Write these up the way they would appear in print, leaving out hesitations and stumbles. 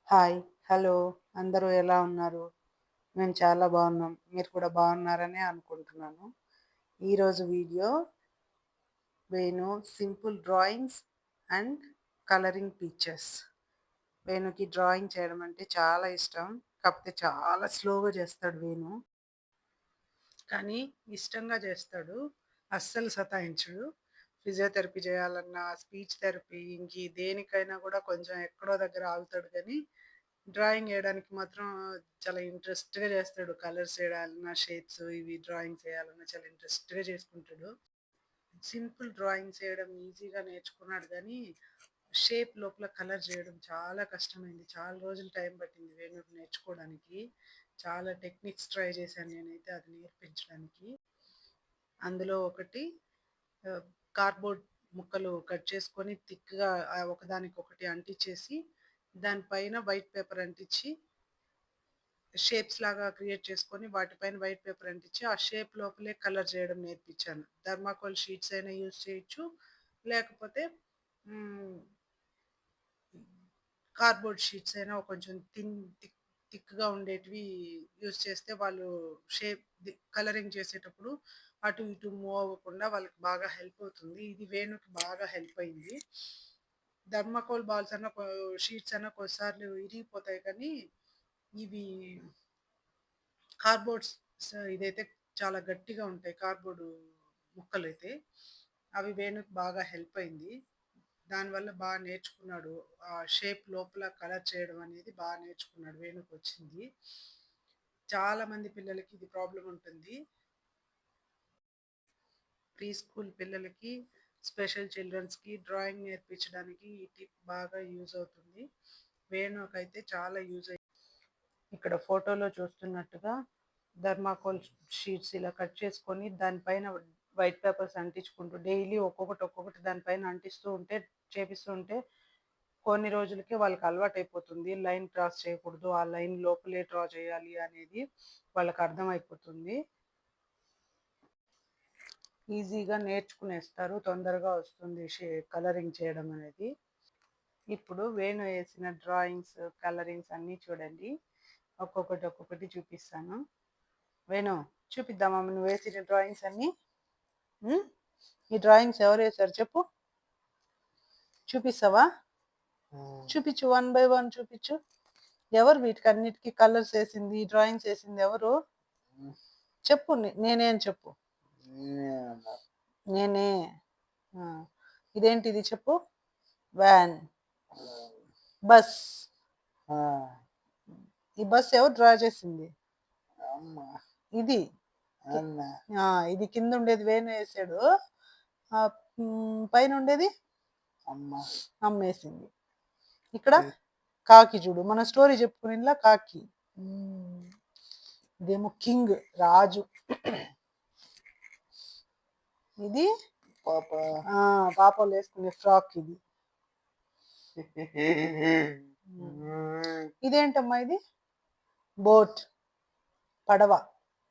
Hi. Hello. అందరూ ఎలా ఉన్నారు? మేము చాలా బాగున్నాం. మీరు కూడా బాగున్నారనే అనుకుంటున్నాను. ఈరోజు video Venu simple drawings and colouring pictures. వేణుకి డ్రాయింగ్ చేయడం అంటే చాలా ఇష్టం. కాకపోతే చాలా స్లోగా చేస్తాడు వేణు. కానీ ఇష్టంగా చేస్తాడు. అస్సలు సతాయించడు. ఫిజియోథెరపీ చేయాలన్నా, స్పీచ్ థెరపీ దేనికైనా కూడా కొంచెం ఎక్కడో దగ్గర ఆగుతాడు కానీ డ్రాయింగ్ ఏయడానికి మాత్రం చాలా ఇంట్రెస్ట్‌గా చేస్తాడు. కలర్స్ ఏయాలన్నా, షేప్స్ ఇవి డ్రాయింగ్స్ ఏయాలన్నా చాలా ఇంట్రెస్ట్‌గా చేసుకుంటాడు. సింపుల్ డ్రాయింగ్స్ ఏయడం ఈజీగా నేర్చుకున్నాడు గానీ, షేప్ లోపల కలర్ చేయడం చాలా కష్టమైంది. చాలా రోజులు టైం పట్టింది వేణుకి నేర్చుకోవడానికి. చాలా టెక్నిక్స్ ట్రై చేశాను నేనైతే అది నేర్పించడానికి. అందులో ఒకటి ఆహ్, కార్డ్‌బోర్డ్ ముక్కలు కట్ చేసుకొని థిక్‌గా ఒకదానికొకటి అంటించేసి, దాని పైన వైట్ పేపర్ అంటించి షేప్స్ లాగా క్రియేట్ చేసుకొని వాటిపైన వైట్ పేపర్ అంటించి, ఆ షేప్ లోపలే కలర్ చేయడం నేర్పించాను. థర్మాకోల్ షీట్స్ అయినా యూజ్ చేయొచ్చు. లేకపోతే హ్మ్. కార్డ్‌బోర్డ్ షీట్స్ అయినా కొంచెం థిక్‌గా ఉండేటివి యూజ్ చేస్తే వాళ్ళు కలరింగ్ చేసేటప్పుడు అటు ఇటు మూవ్ అవ్వకుండా వాళ్ళకి బాగా హెల్ప్ అవుతుంది. ఇది వేణుకి బాగా హెల్ప్ అయింది. థర్మాకోల్ బాల్స్ అన్నా షీట్స్ అన్నా కొన్నిసార్లు ఇరిగిపోతాయి కానీ, ఇవి కార్డ్‌బోర్డ్స్ ఇదైతే చాలా గట్టిగా ఉంటాయి. కార్డ్‌బోర్డు ముక్కలైతే. అవి వేణుకి బాగా హెల్ప్ అయింది. దానివల్ల నేర్చుకున్నాడు. ఆ షేప్ లోపల కలర్ చేయడం అనేది నేర్చుకున్నాడు. వేణుకొచ్చింది. చాలా మంది పిల్లలకి ఇది ప్రాబ్లమ్ ఉంటుంది. ప్రీ స్కూల్ పిల్లలకి, స్పెషల్ చిల్డ్రన్స్‌కి డ్రాయింగ్ నేర్పించడానికి ఈ టిప్ బాగా యూజ్ అవుతుంది. వేణుకైతే చాలా యూజ్ అయింది. ఇక్కడ ఫోటోలో చూస్తున్నట్టుగా థర్మాకోల్ షీట్స్ ఇలా కట్ చేసుకొని దానిపైన వైట్ పేపర్స్ అంటించుకుంటూ డైలీ ఒక్కొక్కటి దానిపైన అంటిస్తూ ఉంటే చేపిస్తూ ఉంటే కొన్ని రోజులకి వాళ్ళకి అలవాటైపోతుంది. లైన్ క్రాస్ చేయకూడదు. ఆ లైన్ లోపలే డ్రా చేయాలి అనేది వాళ్ళకి అర్థమైపోతుంది. ఈజీగా నేర్చుకునేస్తారు. తొందరగా వస్తుంది కలరింగ్ చేయడం అనేది. ఇప్పుడు వేణు వేసిన డ్రాయింగ్స్, కలరింగ్స్ అన్నీ చూడండి. ఒక్కొక్కటి చూపిస్తాను. వేణు చూపిద్దామా నువ్వు వేసిన డ్రాయింగ్స్ అన్నీ? ఈ డ్రాయింగ్స్ ఎవరు వేశారు చెప్పు? చూపిస్తావా? చూపించు, వన్ బై వన్ చూపించు. ఎవరు వీటికన్నిటికి కలర్స్ వేసింది, డ్రాయింగ్స్ వేసింది ఎవరు? చెప్పు, నేనే అని చెప్పు. నేనే. ఇదేంటిది చెప్పు? వ్యాన్. బస్. ఈ బస్ ఎవరు డ్రా చేసింది? ఇది ఇది కింద ఉండేది వేణు వేసాడు. పైన ఉండేది అమ్మ వేసింది. ఇక్కడ కాకి చూడు, మన స్టోరీ చెప్పుకునేలా కాకి. ఇదేమో కింగ్, రాజు. ఇది పాపలు వేసుకునే ఫ్రాక్. ఇది ఇదేంటమ్మా? ఇది బోట్, పడవ.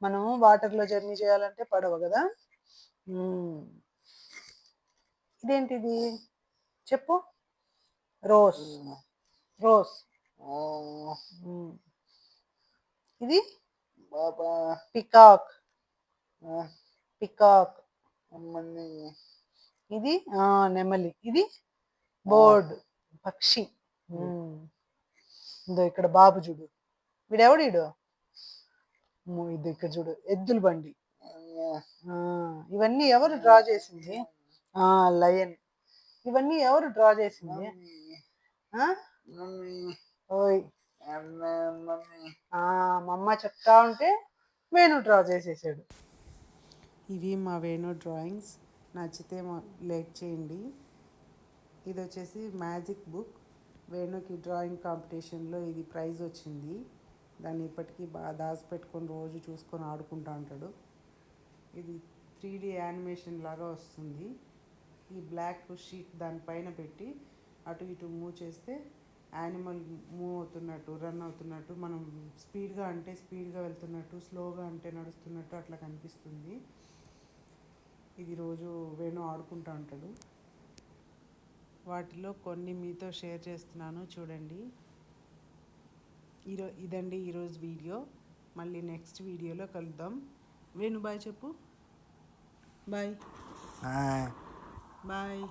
మనం వాటర్లో జర్నీ చేయాలంటే పడవ కదా. ఇదేంటిది చెప్పు? రోస్. రోస్. ఇది పికాక్. పికాక్. ఇది నెమలి. ఇది బోర్డ్, పక్షి. ఇదో ఇక్కడ బాబు చూడు. వీడెవడీడు? ఇది ఇక్కడ చూడు, ఎద్దుల బండి. ఇవన్నీ ఎవరు డ్రా చేసింది? లయన్. ఇవన్నీ ఎవరు డ్రా చేసింది? ఓయ్ మమ్మ చెప్తా ఉంటే వేణు డ్రా చేసేసాడు. ఇవి మా వేణు డ్రాయింగ్స్. నచ్చితే లైక్ చేయండి. ఇది వచ్చేసి మ్యాజిక్ బుక్. వేణుకి డ్రాయింగ్ కాంపిటీషన్లో ఇది ప్రైజ్ వచ్చింది. దాన్ని ఇప్పటికీ బాగా దాచిపెట్టుకొని రోజు చూసుకొని ఆడుకుంటూ ఉంటాడు. ఇది 3D యానిమేషన్ లాగా వస్తుంది. ఈ బ్లాక్ షీట్ దానిపైన పెట్టి అటు ఇటు మూవ్ చేస్తే యానిమల్ మూవ్ అవుతున్నట్టు, రన్ అవుతున్నట్టు, మనం స్పీడ్గా అంటే స్పీడ్గా వెళ్తున్నట్టు, స్లోగా అంటే నడుస్తున్నట్టు అట్లా కనిపిస్తుంది. ఇది రోజు వేణు ఆడుకుంటూ ఉంటాడు. వాటిలో కొన్ని మీతో షేర్ చేస్తున్నాను చూడండి. ఇదండి ఈరోజు వీడియో. మళ్ళీ నెక్స్ట్ వీడియోలో కలుద్దాం. వేణు బాయ్ చెప్పు. బాయ్. బాయ్.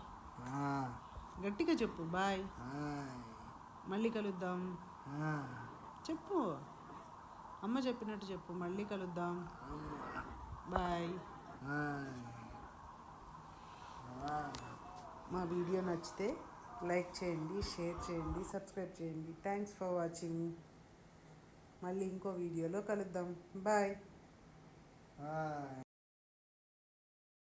గట్టిగా చెప్పు బాయ్. మళ్ళీ కలుద్దాం చెప్పు. అమ్మ చెప్పినట్టు చెప్పు. మళ్ళీ కలుద్దాం. బాయ్. మా వీడియో నచ్చితే లైక్ చేయండి, షేర్ చేయండి, సబ్స్క్రైబ్ చేయండి. Thanks for watching. మళ్ళీ ఇంకో వీడియోలో కలుద్దాం. బాయ్.